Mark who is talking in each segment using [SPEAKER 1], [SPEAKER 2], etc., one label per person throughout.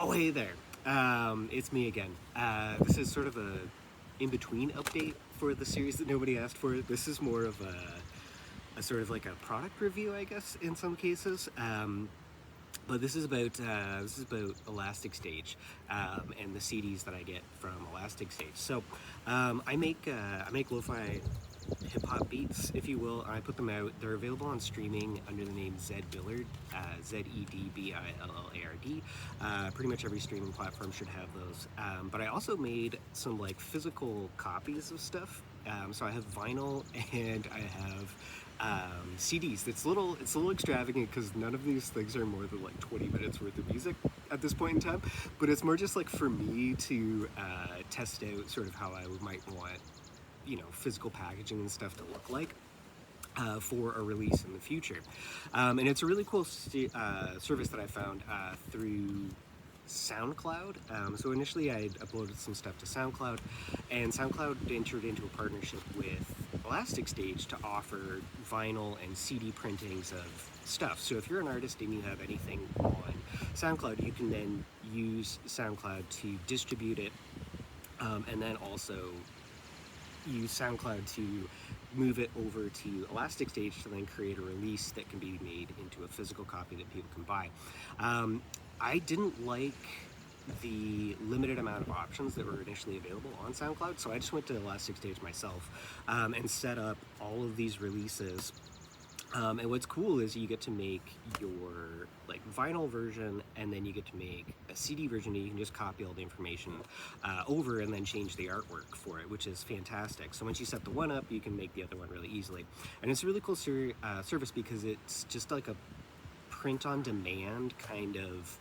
[SPEAKER 1] Oh, hey there. It's me again. This is sort of a in-between update for the series that nobody asked for. This is more of a sort of like a product review, I guess, in some cases. But this is about ElasticStage and the CDs that I get from ElasticStage. So I make lo-fi hip hop beats, if you will. I put them out. They're available on streaming under the name Zed Billard, Zedbillard. Pretty much every streaming platform should have those. But I also made some like physical copies of stuff. So I have vinyl and I have CDs. It's a little extravagant because none of these things are more than like 20 minutes worth of music at this point in time. But it's more just like for me to test out sort of how I might want, physical packaging and stuff to look like for a release in the future. And it's a really cool service that I found through SoundCloud. So initially I uploaded some stuff to SoundCloud, and SoundCloud entered into a partnership with ElasticStage to offer vinyl and CD printings of stuff. So if you're an artist and you have anything on SoundCloud, you can then use SoundCloud to distribute it, and then also use SoundCloud to move it over to ElasticStage to then create a release that can be made into a physical copy that people can buy. I didn't like the limited amount of options that were initially available on SoundCloud, so I just went to ElasticStage myself and set up all of these releases. And what's cool is you get to make your like vinyl version, and then you get to make a CD version, and you can just copy all the information over and then change the artwork for it, which is fantastic. So once you set the one up, you can make the other one really easily. And it's a really cool service because it's just like a print-on-demand kind of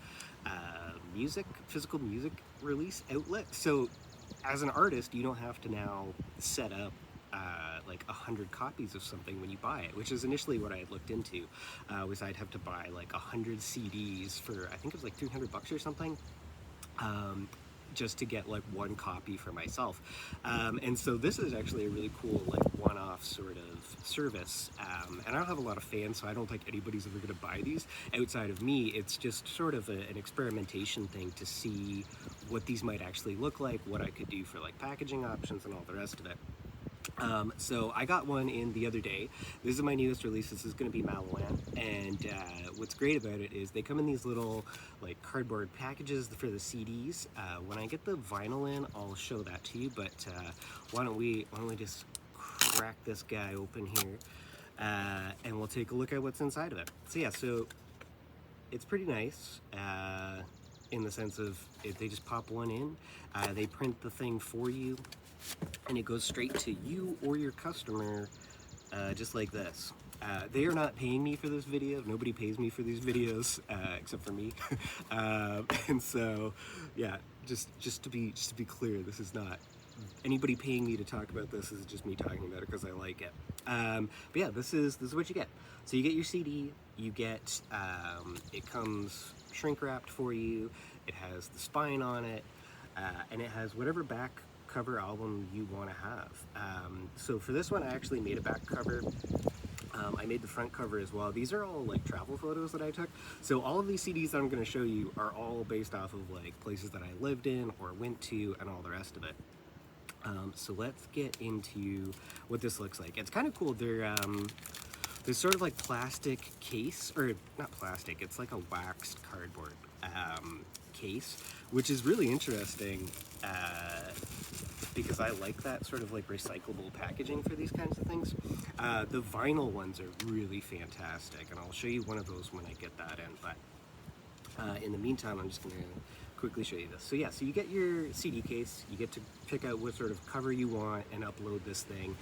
[SPEAKER 1] physical music release outlet. So as an artist, you don't have to now set up like 100 copies of something when you buy it, which is initially what I had looked into. Was I'd have to buy like 100 CDs for, I think it was like $300 or something, just to get like one copy for myself. And so this is actually a really cool like one-off sort of service. And I don't have a lot of fans, so I don't think anybody's ever going to buy these outside of me. It's just sort of an experimentation thing to see what these might actually look like, what I could do for like packaging options and all the rest of it. So I got one in the other day. This is my newest release. This is going to be Malo-Ouin, and what's great about it is they come in these little like cardboard packages for the CDs. When I get the vinyl in, I'll show that to you. But why don't we just crack this guy open here, and we'll take a look at what's inside of it. So yeah, so it's pretty nice. In the sense of they just pop one in, they print the thing for you, and it goes straight to you or your customer, just like this. They are not paying me for this video. Nobody pays me for these videos except for me. And so, yeah, just to be clear, this is not anybody paying me to talk about this. This is just me talking about it because I like it. But yeah, this is what you get. So you get your CD. You get it comes shrink wrapped for you. It has the spine on it, and it has whatever back cover album you want to have. So for this one, I actually made a back cover. I made the front cover as well. These are all like travel photos that I took. So all of these CDs that I'm going to show you are all based off of like places that I lived in or went to and all the rest of it. So let's get into what this looks like. It's kind of cool. There's sort of like plastic case, or not plastic, it's like a waxed cardboard case, which is really interesting because I like that sort of like recyclable packaging for these kinds of things. The vinyl ones are really fantastic, and I'll show you one of those when I get that in, but in the meantime, I'm just going to quickly show you this. So yeah, so you get your CD case, you get to pick out what sort of cover you want and upload this thing.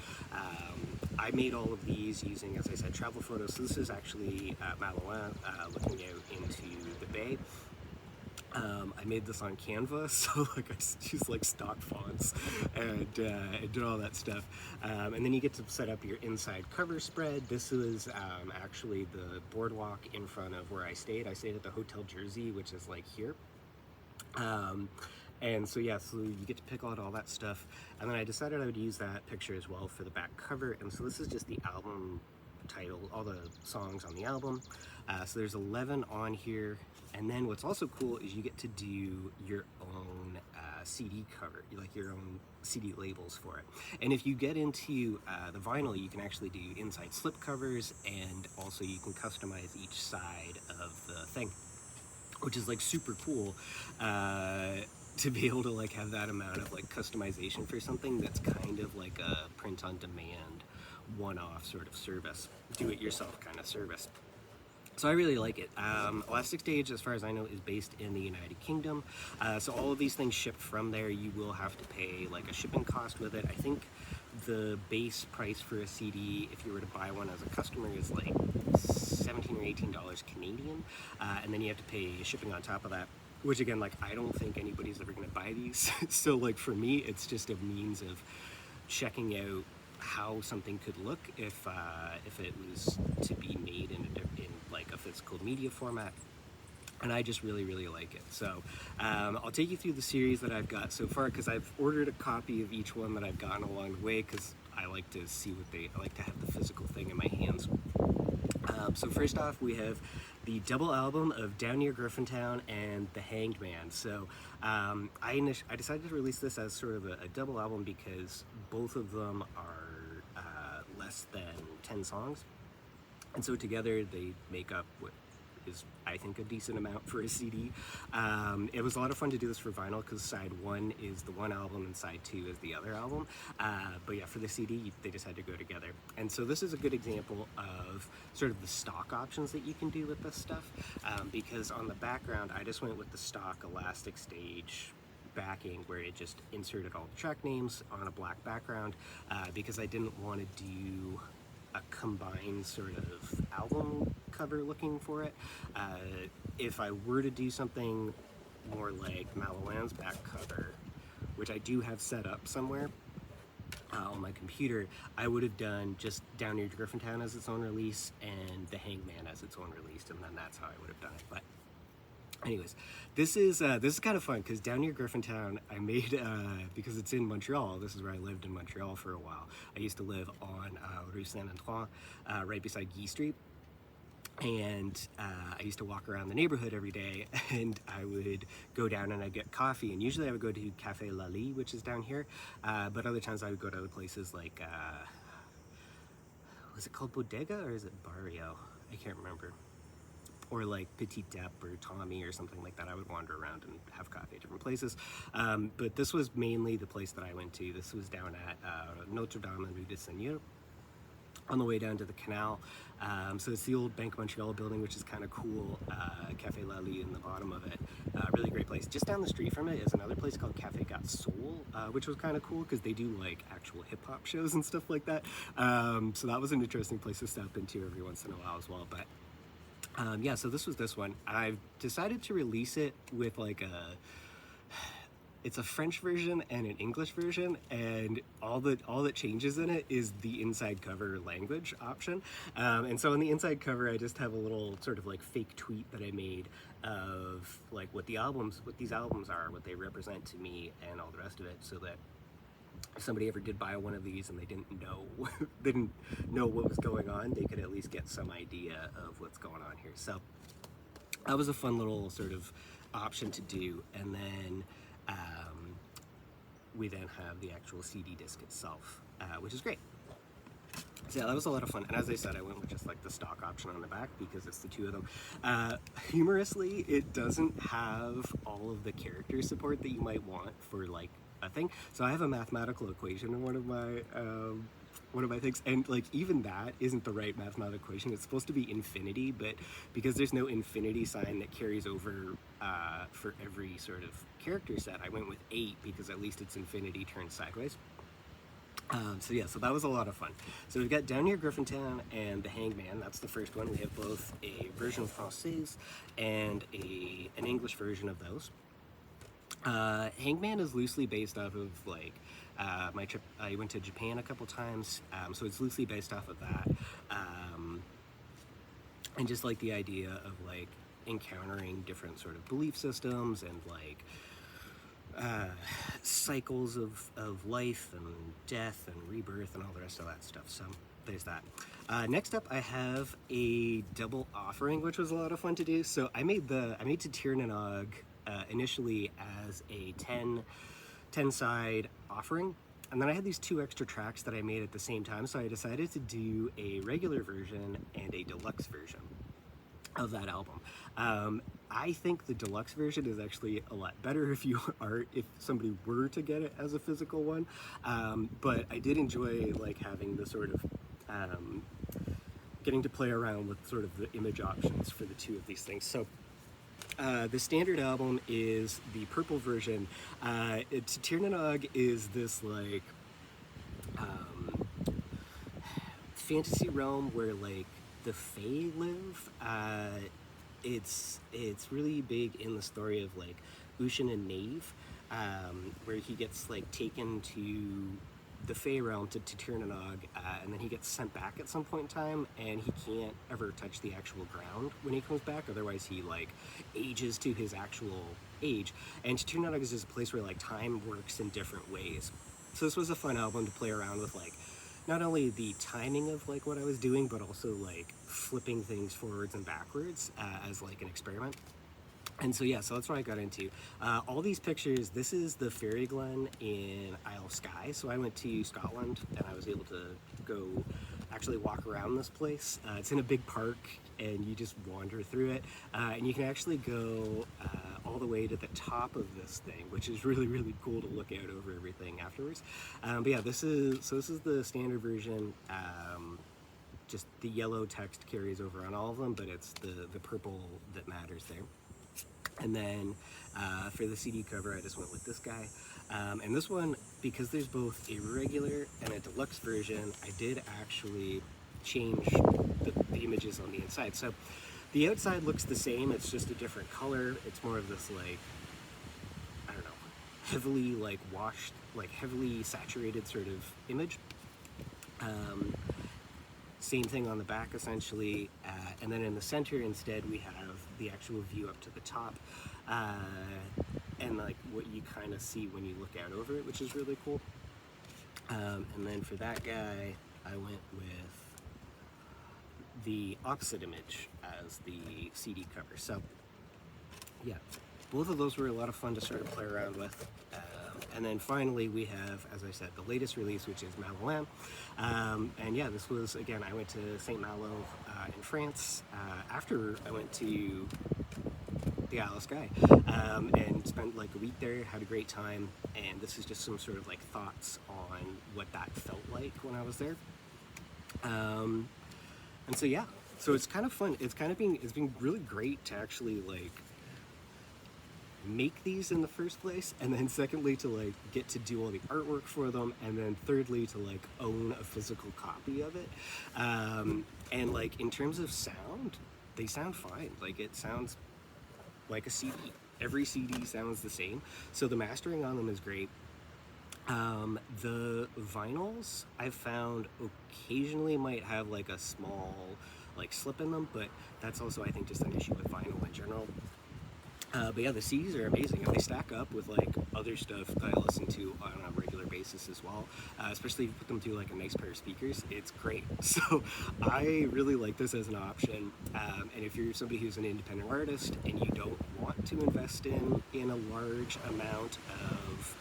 [SPEAKER 1] I made all of these using, as I said, travel photos. So this is actually Malo-Ouin looking out into the bay. I made this on Canva, so like I used like stock fonts and did all that stuff. And then you get to set up your inside cover spread. This is actually the boardwalk in front of where I stayed. I stayed at the Hotel Jersey, which is like here. And so yeah, so you get to pick out all that stuff, and then I decided I would use that picture as well for the back cover. And so this is just the album all the songs on the album. So there's 11 on here. And then what's also cool is you get to do your own CD cover, like your own CD labels for it. And if you get into the vinyl, you can actually do inside slip covers, and also you can customize each side of the thing, which is like super cool to be able to like have that amount of like customization for something that's kind of like a print on demand, one-off sort of service, do-it-yourself kind of service. So I really like it. ElasticStage, as far as I know, is based in the United Kingdom. So all of these things ship from there. You will have to pay like a shipping cost with it. I think the base price for a CD, if you were to buy one as a customer, is like $17 or $18 Canadian. And then you have to pay shipping on top of that, which again, like, I don't think anybody's ever going to buy these. So like for me, it's just a means of checking out how something could look if it was to be made in like a physical media format. And I just really, really like it. So I'll take you through the series that I've got so far, because I've ordered a copy of each one that I've gotten along the way, because I like to see I like to have the physical thing in my hands. So first off, we have the double album of Down Near Griffintown and The Hanged Man. So I decided to release this as sort of a double album because both of them are less than 10 songs. And so together they make up what is, I think, a decent amount for a CD. It was a lot of fun to do this for vinyl because side 1 is the one album and side 2 is the other album. But yeah, for the CD, they just had to go together. And so this is a good example of sort of the stock options that you can do with this stuff. Because on the background, I just went with the stock ElasticStage backing, where it just inserted all the track names on a black background, because I didn't want to do a combined sort of album cover looking for it. If I were to do something more like Malo-Ouin's back cover, which I do have set up somewhere on my computer, I would have done just Down Near Griffintown as its own release and The Hanged Man as its own release, and then that's how I would have done it. But anyways, this is kind of fun because Down Near Griffintown I made because it's in Montreal. This is where I lived in Montreal for a while. I used to live on Rue Saint-Antoine, right beside Guy Street. And I used to walk around the neighborhood every day, and I would go down and I'd get coffee. And usually I would go to Café Lali, which is down here. But other times I would go to other places like, was it called Bodega or is it Barrio? I can't remember. Or like Petit Dep or Tommy or something like that. I would wander around and have coffee at different places. But this was mainly the place that I went to. This was down at Notre Dame and Rue de Seigneur, on the way down to the canal. So it's the old Bank Montreal building, which is kind of cool. Café Lali in the bottom of it. Really great place. Just down the street from it is another place called Café Got Soul, which was kind of cool because they do like actual hip hop shows and stuff like that. So that was an interesting place to stop into every once in a while as well. But yeah, so this was this one. I've decided to release it with like it's a French version and an English version, and all that changes in it is the inside cover language option. And so on the inside cover, I just have a little sort of like fake tweet that I made of like what these albums are, what they represent to me, and all the rest of it, so that if somebody ever did buy one of these and they didn't know what was going on, they could at least get some idea of what's going on here. So that was a fun little sort of option to do. And then we then have the actual CD disc itself, which is great. So yeah, that was a lot of fun. And as I said, I went with just like the stock option on the back because it's the two of them. Humorously, it doesn't have all of the character support that you might want for like a thing. So I have a mathematical equation in one of my things, and like even that isn't the right mathematical equation. It's supposed to be infinity, but because there's no infinity sign that carries over for every sort of character set, I went with 8 because at least it's infinity turned sideways. So yeah, so that was a lot of fun. So we've got Down Near Griffintown and The Hanged Man. That's the first one. We have both a version française and an English version of those. Hanged Man is loosely based off of like my trip. I went to Japan a couple times, so it's loosely based off of that, and just like the idea of like encountering different sort of belief systems and like cycles of life and death and rebirth and all the rest of that stuff. So there's that. Next up, I have a double offering, which was a lot of fun to do. So I made Tirnanog initially as a 10 side offering, and then I had these 2 extra tracks that I made at the same time. So I decided to do a regular version and a deluxe version of that album. I think the deluxe version is actually a lot better if somebody were to get it as a physical one. But I did enjoy like having the sort of getting to play around with sort of the image options for the 2 of these things. So the standard album is the purple version. Tirnanog is this like fantasy realm where like the Fae live. It's really big in the story of like Ushin and Knave, where he gets like taken to the Fae realm to Tirnanog, and then he gets sent back at some point in time, and he can't ever touch the actual ground when he comes back. Otherwise, he like ages to his actual age. And Tirnanog is just a place where like time works in different ways. So this was a fun album to play around with, like not only the timing of like what I was doing, but also like flipping things forwards and backwards as like an experiment. And so yeah, so that's what I got into. All these pictures, this is the Fairy Glen in Isle of Skye. So I went to Scotland and I was able to go actually walk around this place. It's in a big park and you just wander through it. And you can actually go all the way to the top of this thing, which is really, really cool to look out over everything afterwards. But yeah, this is the standard version. Just the yellow text carries over on all of them, but it's the purple that matters there. And then for the CD cover, I just went with this guy. And this one, because there's both a regular and a deluxe version, I did actually change the images on the inside. So the outside looks the same, it's just a different color. It's more of this like, I don't know, heavily like washed, like heavily saturated sort of image. Same thing on the back essentially, and then in the center instead we have the actual view up to the top, and like what you kind of see when you look out over it, which is really cool. And then for that guy, I went with the opposite image as the CD cover. So yeah, both of those were a lot of fun to sort of play around with. And then finally we have, as I said, the latest release, which is Malo-Ouin. And yeah, this was, again, I went to St. Malo in France after I went to the Isle of Skye, and spent like a week there, had a great time. And this is just some sort of like thoughts on what that felt like when I was there. And so yeah, so it's kind of fun. It's been really great to actually like make these in the first place, and then secondly to like get to do all the artwork for them, and then thirdly to like own a physical copy of it. And like in terms of sound, they sound fine. Like it sounds like a CD. Every CD sounds the same, so the mastering on them is great. The vinyls I've found occasionally might have like a small like slip in them, but that's also I think just an issue with vinyl in general. But yeah, the CDs are amazing, and they stack up with like other stuff that I listen to on a regular basis as well. Especially if you put them through like a nice pair of speakers, it's great. So I really like this as an option. And if you're somebody who's an independent artist and you don't want to invest in a large amount of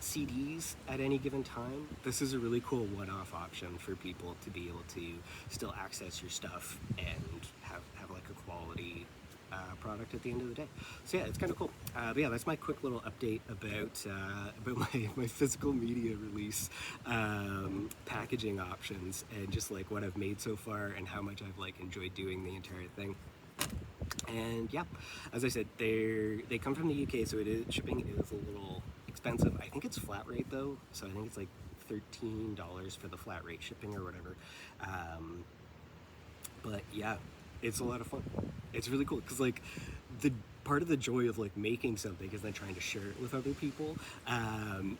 [SPEAKER 1] CDs at any given time, this is a really cool one-off option for people to be able to still access your stuff and have like a quality product at the end of the day. So yeah, it's kind of cool. But yeah, that's my quick little update about my physical media release packaging options, and just like what I've made so far and how much I've like enjoyed doing the entire thing. And yeah, as I said, they come from the UK, so shipping is a little expensive. I think it's flat rate though, so I think it's like $13 for the flat rate shipping or whatever. But yeah, it's a lot of fun. It's really cool because like the part of the joy of like making something is then trying to share it with other people, and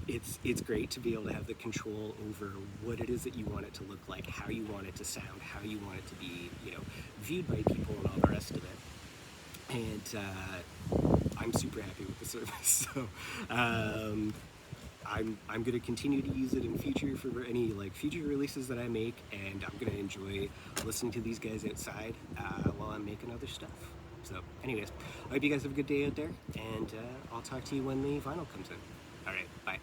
[SPEAKER 1] it's great to be able to have the control over what it is that you want it to look like, how you want it to sound, how you want it to be, viewed by people and all the rest of it. And I'm super happy with the service. So I'm gonna continue to use it in future for any like future releases that I make, and I'm gonna enjoy listening to these guys outside while I'm making other stuff. So, anyways, I hope you guys have a good day out there, and I'll talk to you when the vinyl comes in. All right, bye.